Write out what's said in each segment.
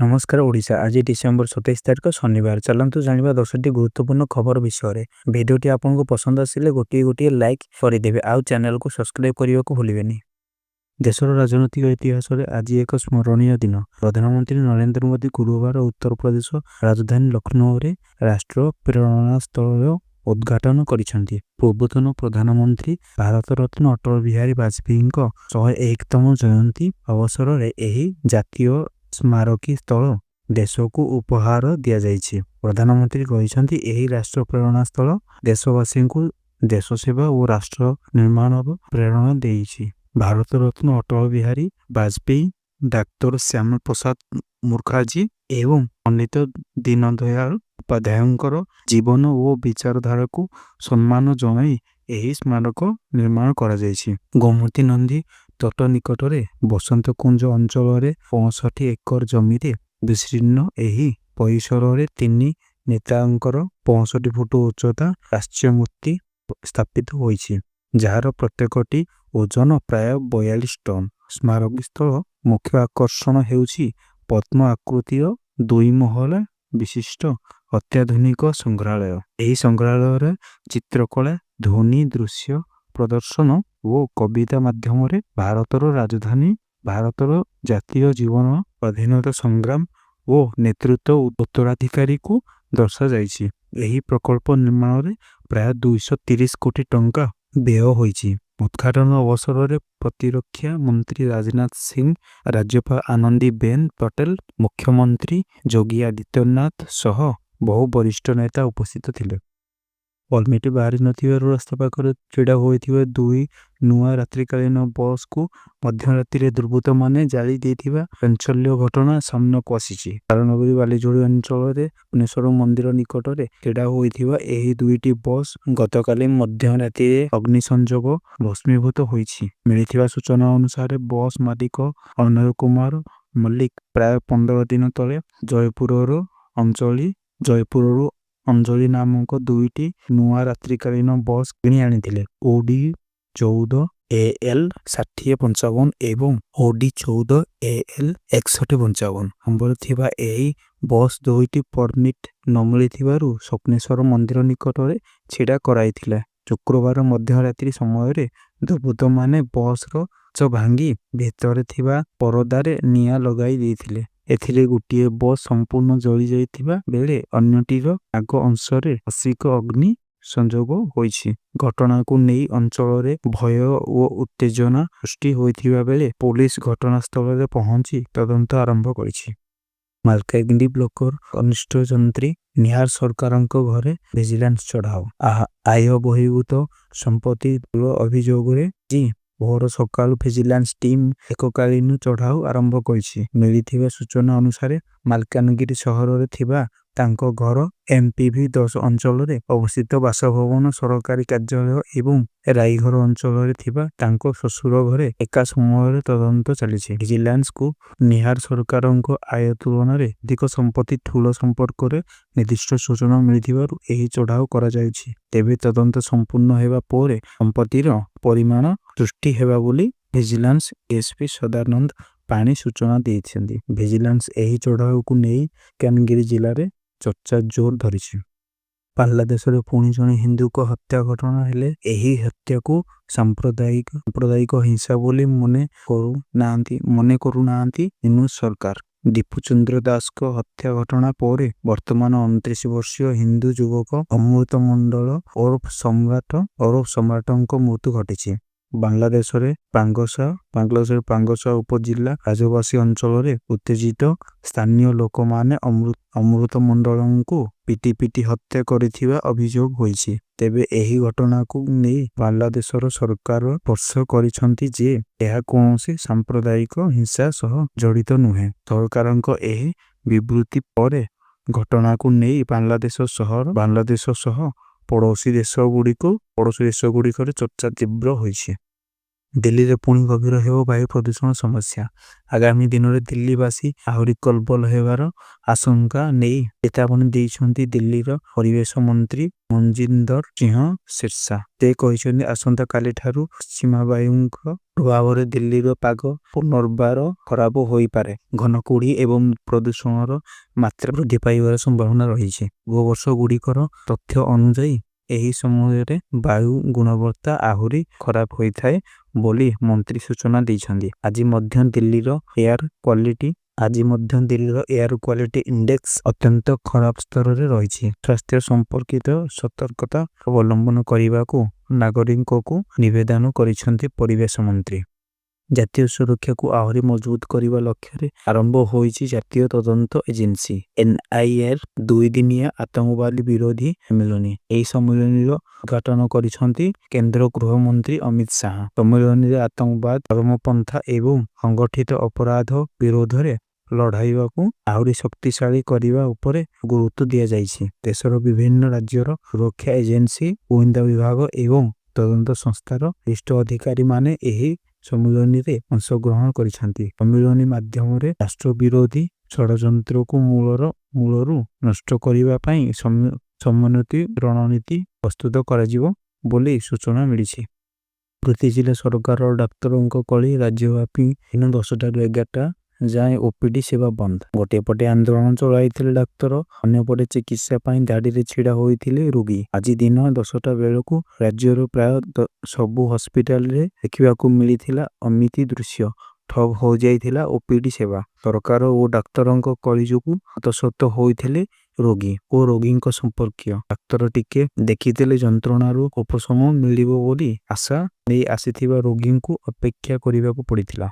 नमस्कार ओडिशा आज डिसेम्बर 27 तारिख शनिवार चलतु जाना 10टी गुरुत्वपूर्ण खबर विषय भिडियोटी आपको पसंद आसिले गोटे गोटे लाइक करदे आउ चैनल को सब्सक्राइब करने को भूलें। देशर राजनैतिक इतिहास में आज एक स्मरणीय दिन। प्रधानमंत्री नरेंद्र मोदी गुरुवार उत्तर प्रदेश राजधानी लखनऊ में राष्ट्र प्रेरणा स्थल उद्घाटन करिसेंती। पूर्वतन प्रधानमंत्री भारत रत्न अटल बिहारी वाजपेयी 101तम जयंती अवसर में जातीय स्मारकी स्थल देश को उपहार दि जाइए। प्रधानमंत्री कहते यही राष्ट्र प्रेरणा स्थल देशवासी को देश सेवा और राष्ट्र निर्माण प्रेरणा देइछि। भारत रत्न अटल बिहारी वाजपेयी, डाक्टर श्यामा प्रसाद मुखर्जी एवं पंडित दीनदयाल उपाध्याय जीवन और विचारधारा को सम्मान जनाई यही स्मारक निर्माण करा जाइछि। गोमती नदी तट निकट में बसंत कुंज अंचल 65 एकर जमी विस्तीर्ण यही परिसर में 3 नेतांकर 65 फुट उच्चता राष्ट्रीय मूर्ति स्थापित होइछि, जार प्रत्येकटी ओजन प्राय 42 टन। स्मारक स्थल मुख्य आकर्षण हेउछि पद्म आकृतिर 2 महला विशिष्ट अत्याधुनिक संग्रहालय। यही संग्रहालय चित्रकला, ध्वनि, दृश्य प्रदर्शन और कविता माध्यम भारतर राजधानी, भारतर जातीय जीवन, स्वाधीनता संग्राम और नेतृत्व उत्तराधिकारी को दर्शा जाइछि। यही प्रकल्प निर्माण में प्राय 230 कोटी टंका व्यय होइछि। उद्घाटन अवसर में प्रतिरक्षा मंत्री राजनाथ सिंह, राज्यपाल आनंदीबेन पटेल, मुख्यमंत्री योगी आदित्यनाथ सह बहु वरिष्ठ नेता उपस्थित थिले। अलमेट बाहरी नथिबार रास्ता पाखरे छेड़ा होइथिबा 2 नुआ रात्रिकालीन बस को मध्यरात्रि दुर्बृत्त माने जाली देथिबा चांचल्य घटना सामना को आसीछि। कारणनगरी बालीजोड़ी अंचल भुवनेश्वर मंदिर निकट में छेड़ा होइथिबा एही 2टी बस गतकाली मध्यरात्रि अग्निसंयोग भस्मीभूत होइछि। मिलिथिबा सूचना अनुसार बस मालिक अनय कुमार मल्लिक प्राय 15 दिन तले जयपुर अंजलि नामक 2टी नुआ रात्रिकालीन बस किणी आनिथिले। ओडी 14 AL 6055 एवं ओडी 14 AL 6155 नंबर थिबा एही बस 2टी परमिट न मिलिथिबारु स्वप्नेश्वर मंदिर निकट में छेड़ा कराइथिला। शुक्रवार मध्यरात्रि समय दुर्बृत्त माने बस भांगी भेतर थिबा परदारे निया लगाई देथिले। एथिरे गोटे बस संपूर्ण जली जाइथिबा बेले अन्यटीर आग अंशरे असिक अग्नि संयोग होइछि। घटना को नहीं अंचल में भय और उत्तेजना सृष्टि होइथिबा बेले पुलिस घटनास्थल में पहुंची तदंत आरंभ करिछि। मालकानगिरी ब्लॉकर कनिष्ठ जंत्री निहार सरकारंक घरे विजिलेंस चढ़ाओ। आय बहिर्भूत संपत्ति अभियोग भोर सकाल विजिलेंस टीम एककालीन चढ़ाऊ आरंभ करिछि। मिलिथिबा सूचना अनुसार मालकानगिरी सहर में थिबा तांको घर MPV 10 अंचल में अवस्थित बासभवन, सरकारी कार्यालय एवं राईघर अंचल में थिबा तांको ससुर घरे एका समय तदंत चलिछि। विजिलेंस को निहार सरकारंको आय तुलन में अधिक संपत्ति ठूल संपर्क में निर्दिष्ट सूचना मिलिथिबारु एही चढ़ाऊ करा जायछि। तेबे तदंत संपूर्ण हेबा पोरे संपत्तिर परिमाण सृष्टि हेबा बोली विजिलेंस SP सदानंद पानी सूचना देइछन्ति। विजिलेंस एही चढ़ाऊ को नहीं कानगिरी जिले में चर्चा जोर धरिछि। बांग्लादेश में पुणी जने हिंदू को हत्या घटना हेले एही हत्या को सांप्रदायिक हिंसा बोली मने करू नांती न्यूज सरकार। दीपुचंद्र दास को हत्या घटना पर वर्तमान 29 वर्षीय हिंदू युवक अमृत मंडल और सम्राटों मृत्यु घटी। बांग्लादेश में पांगसा उपजिला राजवासी अंचल में उत्तेजित स्थानीय लोक माने अमृत मंडल को पिटी हत्या करिथिबा अभियोग होइछि। तेबे एही घटना को नहीं बांग्लादेशर सरकार स्पष्ट करिसंती जे यह कौनसी सांप्रदायिक हिंसा सह जड़ित नुहे। सरकारक एही विवृत्ति पर घटना को नहीं बांग्लादेश सह पड़ोसी देश गुड़िक चर्चा तीव्र होइछि। ଦିଲ୍ଲୀରେ ପୁଣି ଗଭୀର ହେବ ବାୟୁ ପ୍ରଦୂଷଣ ସମସ୍ୟା। ଆଗାମୀ ଦିନରେ ଦିଲ୍ଲୀବାସୀ ଆହୁରି କଲବଲ ହେବାର ଆଶଙ୍କା ନେଇ ଚେତାବନୀ ଦେଇଛନ୍ତି ଦିଲ୍ଲୀର ପରିବେଶ ମନ୍ତ୍ରୀ ମନଜିନ୍ଦର ସିଂହ ସିରସା। ସେ କହିଛନ୍ତି ଆସନ୍ତାକାଲିଠାରୁ ପଶ୍ଚିମା ବାୟୁଙ୍କ ପ୍ରଭାବରେ ଦିଲ୍ଲୀର ପାଗ ପୁନର୍ବାର ଖରାପ ହୋଇପାରେ। ଘନ କୁହୁଡ଼ି ଏବଂ ପ୍ରଦୂଷଣର ମାତ୍ରା ବୃଦ୍ଧି ପାଇବାର ସମ୍ଭାବନା ରହିଛି। ପୂର୍ବ ବର୍ଷଗୁଡ଼ିକର ତଥ୍ୟ ଅନୁଯାୟୀ ଏହି ସମୟରେ ବାୟୁ ଗୁଣବତ୍ତା ଆହୁରି ଖରାପ ହୋଇଥାଏ ବୋଲି ମନ୍ତ୍ରୀ ସୂଚନା ଦେଇଛନ୍ତି। ଆଜି ମଧ୍ୟ ଦିଲ୍ଲୀର ଏୟାର କ୍ୱାଲିଟି ଇଣ୍ଡେକ୍ସ ଅତ୍ୟନ୍ତ ଖରାପ ସ୍ତରରେ ରହିଛି। ସ୍ୱାସ୍ଥ୍ୟ ସମ୍ପର୍କିତ ସତର୍କତା ଅବଲମ୍ବନ କରିବାକୁ ନାଗରିକଙ୍କୁ ନିବେଦନ କରିଛନ୍ତି ପରିବେଶ ମନ୍ତ୍ରୀ। ଜାତୀୟ ସୁରକ୍ଷାକୁ ଆହୁରି ମଜବୁତ କରିବା ଲକ୍ଷ୍ୟରେ ଆରମ୍ଭ ହୋଇଛି ଜାତୀୟ ତଦନ୍ତ ଏଜେନ୍ସି NIAର 2 ଦିନିଆ ଆତଙ୍କବାଦ ବିରୋଧୀ ସମ୍ମିଳନୀ। ଏହି ସମ୍ମିଳନୀର ଉଦ୍ଘାଟନ କରିଛନ୍ତି କେନ୍ଦ୍ର ଗୃହମନ୍ତ୍ରୀ ଅମିତ ଶାହା। ସମ୍ମିଳନୀରେ ଆତଙ୍କବାଦ, ଚରମପନ୍ଥା ଏବଂ ସଂଗଠିତ ଅପରାଧ ବିରୋଧରେ ଲଢ଼ାଇବାକୁ ଆହୁରି ଶକ୍ତିଶାଳୀ କରିବା ଉପରେ ଗୁରୁତ୍ୱ ଦିଆଯାଇଛି। ଦେଶର ବିଭିନ୍ନ ରାଜ୍ୟର ସୁରକ୍ଷା ଏଜେନ୍ସି, ଗୋଇନ୍ଦା ବିଭାଗ ଏବଂ ତଦନ୍ତ ସଂସ୍ଥାର ବରିଷ୍ଠ ଅଧିକାରୀମାନେ ଏହି ସମ୍ମିଳନୀରେ ଅଂଶଗ୍ରହଣ କରିଛନ୍ତି। ସମ୍ମିଳନୀ ମାଧ୍ୟମରେ ରାଷ୍ଟ୍ରବିରୋଧୀ ଷଡ଼ଯନ୍ତ୍ରକୁ ମୂଳରୁ ନଷ୍ଟ କରିବା ପାଇଁ ସମନ୍ୱିତ ରଣନୀତି ପ୍ରସ୍ତୁତ କରାଯିବ ବୋଲି ସୂଚନା ମିଳିଛି। ପ୍ରତି ଜିଲ୍ଲା ସରକାର ଡାକ୍ତରଙ୍କ କଳି ରାଜ୍ୟବ୍ୟାପୀ ଦିନ 10ଟାରୁ 11ଟା ଯାଏଁ OPD ସେବା ବନ୍ଦ। ଗୋଟିଏ ପଟେ ଆନ୍ଦୋଳନ ଚଳାଇଥିଲେ ଡାକ୍ତର, ଅନ୍ୟପଟେ ଚିକିତ୍ସା ପାଇଁ ଧାଡ଼ିରେ ଛିଡ଼ା ହୋଇଥିଲେ ରୋଗୀ। ଆଜି ଦିନ 10ଟା ବେଳକୁ ରାଜ୍ୟର ପ୍ରାୟ ସବୁ ହସ୍ପିଟାଲରେ ଦେଖିବାକୁ ମିଳିଥିଲା ଏମିତି ଦୃଶ୍ୟ। ଠପ୍ ହୋଇଯାଇଥିଲା OPD ସେବା। ସରକାର ଓ ଡାକ୍ତରଙ୍କ କଳି ଯୋଗୁଁ ହତଶତ ହୋଇଥିଲେ ରୋଗୀ ଓ ରୋଗୀଙ୍କ ସମ୍ପର୍କୀୟ। ଡାକ୍ତର ଟିକେ ଦେଖିଥିଲେ ଯନ୍ତ୍ରଣାରୁ ଉପଶମ ମିଳିବ ବୋଲି ଆଶା ନେଇ ଆସିଥିବା ରୋଗୀଙ୍କୁ ଅପେକ୍ଷା କରିବାକୁ ପଡ଼ିଥିଲା।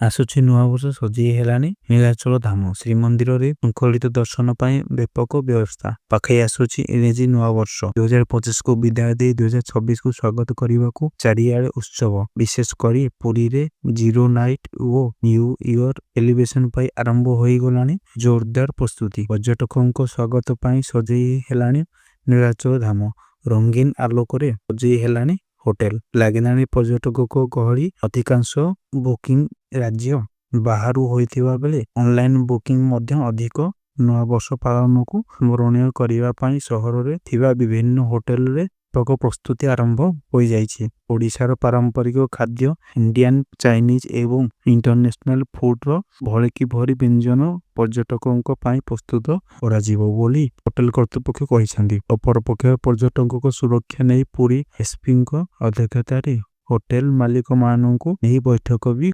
ଆସୁଛି ନୂଆବର୍ଷ, ସଜେଇ ହେଲାଣି ନୀଳାଚଳ ଧାମ। ଶ୍ରୀମନ୍ଦିରରେ ଶୃଙ୍ଖଳିତ ଦର୍ଶନ ପାଇଁ ବ୍ୟାପକ ବ୍ୟବସ୍ଥା। ପାଖେଇ ଆସୁଛି ଇଂରେଜୀ ନୂଆବର୍ଷ। 2025କୁ ବିଦାୟ ଦେଇ 2026କୁ ସ୍ୱାଗତ କରିବାକୁ ଚାରିଆଡ଼େ ଉତ୍ସବ। ବିଶେଷ କରି ପୁରୀରେ ଜିରୋ ନାଇଟ୍ ଓ ନ୍ୟୁ ଇୟର ସେଲିବ୍ରେସନ ପାଇଁ ଆରମ୍ଭ ହୋଇଗଲାଣି ଜୋରଦାର ପ୍ରସ୍ତୁତି। ପର୍ଯ୍ୟଟକଙ୍କ ସ୍ୱାଗତ ପାଇଁ ସଜେଇ ହେଲାଣି ନୀଳାଚଳ ଧାମ। ରଙ୍ଗୀନ ଆଲୋକରେ ସଜେଇ ହେଲାଣି ହୋଟେଲ। ଲାଗିଲାଣି ପର୍ଯ୍ୟଟକଙ୍କ ଗହଳି। ଅଧିକାଂଶ ବୁକିଂ ରାଜ୍ୟ ବାହାରୁ ହୋଇଥିବା ବେଳେ ଅନଲାଇନ ବୁକିଂ ମଧ୍ୟ ଅଧିକ। ନୂଆବର୍ଷ ପାଳନକୁ ସ୍ମରଣୀୟ କରିବା ପାଇଁ ସହରରେ ଥିବା ବିଭିନ୍ନ ହୋଟେଲରେ ବ୍ୟାପକ ପ୍ରସ୍ତୁତି ଆରମ୍ଭ ହୋଇଯାଇଛି। ଓଡ଼ିଶାର ପାରମ୍ପରିକ ଖାଦ୍ୟ, ଇଣ୍ଡିଆନ, ଚାଇନିଜ ଏବଂ ଇଣ୍ଟରନ୍ୟାସନାଲ ଫୁଡର ଭଳି ବ୍ୟଞ୍ଜନ ପର୍ଯ୍ୟଟକଙ୍କ ପାଇଁ ପ୍ରସ୍ତୁତ କରାଯିବ ବୋଲି ହୋଟେଲ କର୍ତ୍ତୃପକ୍ଷ କହିଛନ୍ତି। ଅପରପକ୍ଷରେ ପର୍ଯ୍ୟଟକଙ୍କ ସୁରକ୍ଷା ନେଇ ପୁରୀ SPଙ୍କ ଅଧ୍ୟକ୍ଷତାରେ ହୋଟେଲ ମାଲିକମାନଙ୍କୁ ନେଇ ବୈଠକ ବି